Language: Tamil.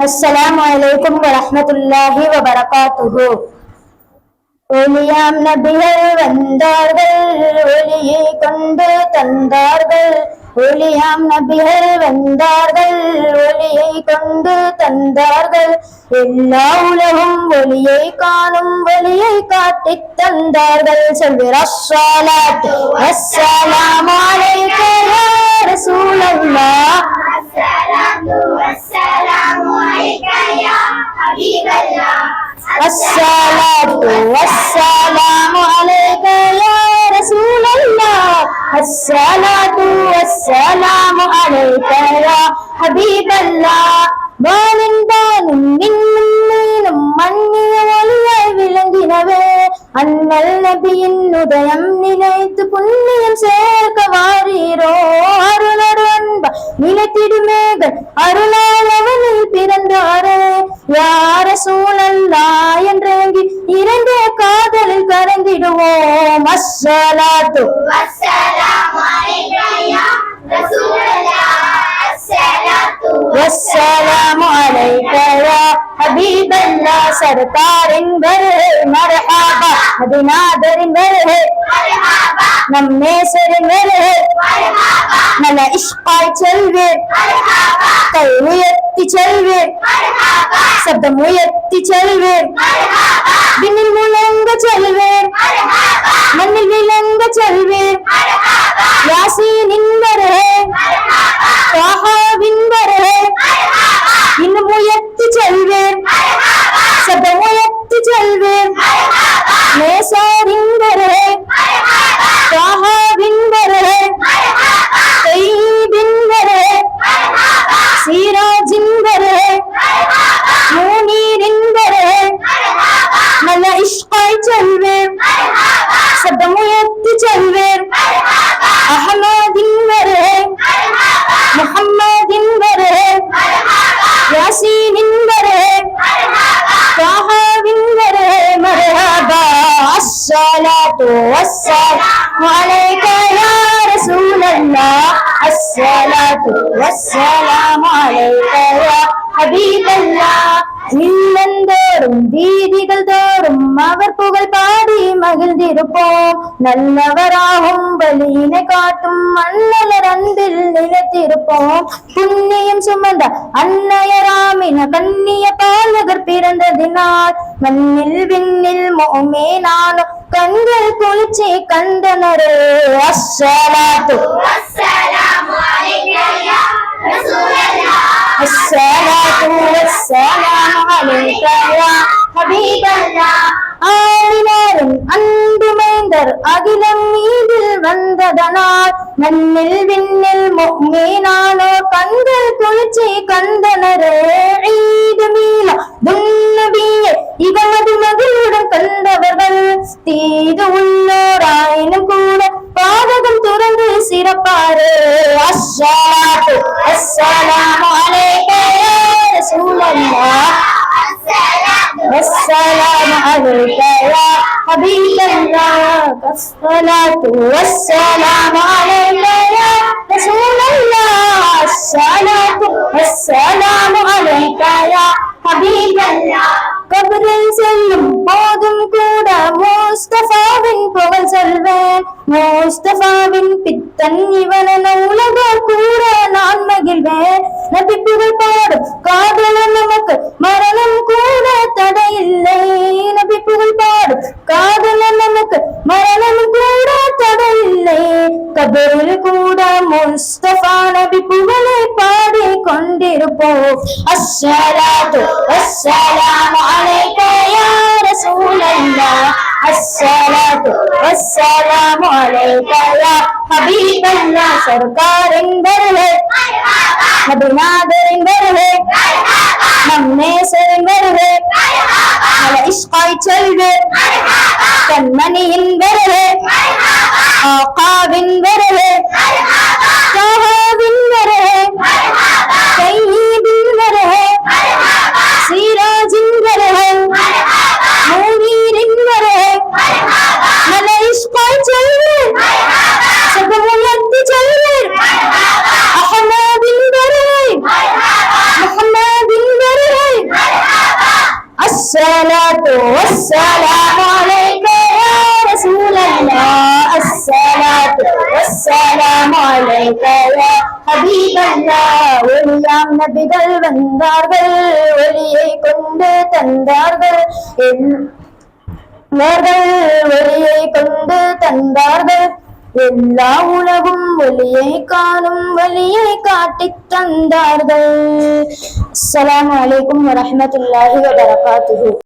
அஸ்ஸலாமு அலைக்கும் வரஹ்மத்துல்லாஹி வபரகாத்துஹு. ஒளியாம் நபிகள் வந்தார்கள், ஒளியை கொண்டு தந்தார்கள். ஒளியாம் நபிகள் வந்தார்கள், ஒளியை கொண்டு தந்தார்கள். எல்லா உலகும் ஒளியை காணும், ஒளியை காட்டித் தந்தார்கள். சொல்வீர் அஸ்ஸலாத்து வஸ்ஸலாமு அலைக யா ரசூலல்லாஹ். அஸ்ஸலாத்து வஸ்ஸலாமு அலைக யா ஹபீபல்லாஹ். அஸ்ஸலாத்து வஸ்ஸலாமு அலைக யா ரசூலல்லாஹ். அஸ்ஸலாத்து வஸ்ஸலாமு அலைக யா ஹபீபல்லாஹ். வானின் வானும் மின்னும் மீனும் மண்ணிய ஒளியாய் விளங்கினவே, அண்ணல் நபியின் உதயம் நினைத்து புண்ணியம் சேர்க்க வாரீரோ. அருளர் அன்பா நிலைத்திடுமேகள் அருளால் அவனில் பிறந்தாரே. யார சூழல்லா என்றேங்கி இரண்டு காதலில் கரைந்திடுவோம். அஸ்ஸலாத்து வஸ்ஸலாமு அலைக யா ரசூலல்லாஹ். அஸ்ஸலாத்து வஸ்ஸலாமு அலைக யா ஹபீபல்லாஹ். சர்காரின் வருகை மர்ஹபா, மதீனாதரின் வருகை மர்ஹபா நம் நேசரின் வருகை. மர்ஹபா நல்ல இஷ்காய் செல்வீர், மர்ஹபா கை உயர்த்தி செல்வீர், மர்ஹபா சப்தம் உயர்த்தி செல்வீர். மர்ஹபா விண்ணில் முழங்க செல்வீர், மர்ஹபா மண்ணில் விளங்க செல்வீர். மர்ஹபா யாசீனின் வருகை, மர்ஹபா தாஹாவின் வருகை மர்ஹபா இன்னும் உயர்த்தி செல்வீர், மர்ஹபா சப்தம் உயர்த்தி செல்வீர். மர்ஹபா நேசாரின் வருகை, மர்ஹபா தாஹாவின் வருகை, மர்ஹபா தையிபின் வருகை, மர்ஹபா சீராஜின் வருகை, மர்ஹபா மூனீரின் வருகை. மர்ஹபா நல்ல இஷ்காய் செல்வீர், மர்ஹபா சப்தம் உயர்த்தி செல்வீர். மர்ஹபா அஹ்மதின் வருகை, மர்ஹபா முஹம்மதின் வருகை, மர்ஹபா யாசீனின் வருகை, மர்ஹபா தாஹாவின் வருகை. மர்ஹபா. அஸ்ஸலாத்து வஸ்ஸலாமு அலைக யா ரசூலல்லாஹ். அஸ்ஸலாத்து வஸ்ஸலாமு அலைக யா ஹபீபல்லாஹ். இல்லந்தோறும் வீதிகள் தோறும் அவர் புகழ் பாடி மகிழ்ந்திருப்போம். நல்லவராகும் வழியினை காட்டும் மன்னலர் அன்பில் நிலைத்திருப்போம். புண்ணியம் சுமந்த அன்னையராமின கண்ணிய பாலகர் பிறந்ததினால் மண்ணில் விண்ணில் மோமேனானோ கண்கள் குளிர்ச்சி கண்டனரே. அஸ்ஸலாத்து வஸ்ஸலாமு அலைக யா ரசூலல்லாஹ். அஸ்ஸலாத்து வஸ்ஸலாமு அலைக யா ஹபீபல்லாஹ். ஆளினாரும் அன்புமைந்தர் அகிலம் மீதில் வந்ததனால் மண்ணில் விண்ணில் மோமேனானோ கண்கள் குளிர்ச்சி கண்டனரே. ஈது மீலா துன்னபியே இகமது மகிழுடன் கண்டவர்கள் தீது உள்ளோராயினும் கூட பாதகம் துறந்து சிறப்பாரே. அஸ்ஸலாத்து வஸ்ஸலாமு அலைக யா ரசூலல்லாஹ். அஸ்ஸலாத்து வஸ்ஸலாமு அலைக யா ஹபீபல்லாஹ். அஸ்ஸலாத்து வஸ்ஸலாமு அலைக யா ரசூலல்லாஹ். அஸ்ஸலாத்து வஸ்ஸலாமு அலைக யா ஹபீபல்லாஹ். கபரில் செல்லும் போதும் கூட முஸ்தபாவின் புகழ் சொல்வேன். முஸ்தபாவின் பித்தன் இவனென உலகோர் கூட நான் மகிழ்வேன். நபி புகழ் பாடும் காதலன் நமக்கு மரணம் கூட தடையில்லை. நபி புகழ் பாடும் காதலன் நமக்கு மரணம் கூட தடையில்லை. கபரில் கூட முஸ்தபா நபி புகழை பாடி கொண்டிருப்போம். அஸ்ஸலாத்து வஸ்ஸலாமு அலைக யா ரசூலல்லாஹ். அஸ்ஸலாத்து வஸ்ஸலாமு அலைக யா ஹபீபல்லாஹ். சர்காரின் வருகை, மர்ஹபா மதீனாதரின் வருகை, மர்ஹபா நம் நேசரின் வருகை. மர்ஹபா நல்ல இஷ்காய் செல்வீர், மர்ஹபா கண்மணியின் வருகை, மர்ஹபா ஆகாவின் வருகை, மர்ஹபா தாஹாவின் வருகை, மர்ஹபா தையிபின் வருகை, மர்ஹபா சீராஜின் வருகை, மர்ஹபா மூனீரின் வருகை. மர்ஹபா நல்ல இஷ்காய் செல்வீர், மர்ஹபா சப்தம் உயர்த்தி செல்வீர். மர்ஹபா அஹ்மதின் வருகை, மர்ஹபா முஹம்மதின் வருகை. السلام عليك يا رسول الله الصلاة والسلام عليك يا حبيب الله ஒளியாம் நபிகள் வந்தார்கள் ஒளியை கொண்டு தந்தார்கள் ஒளியை கொண்டு தந்தார்கள் எல்லா உலகும் ஒளியை காணும் வழியை காட்டித் தந்தார்கள். அஸ்ஸலாமு அலைக்கும் வரஹ்மத்துல்லாஹி வபரகாத்துஹு.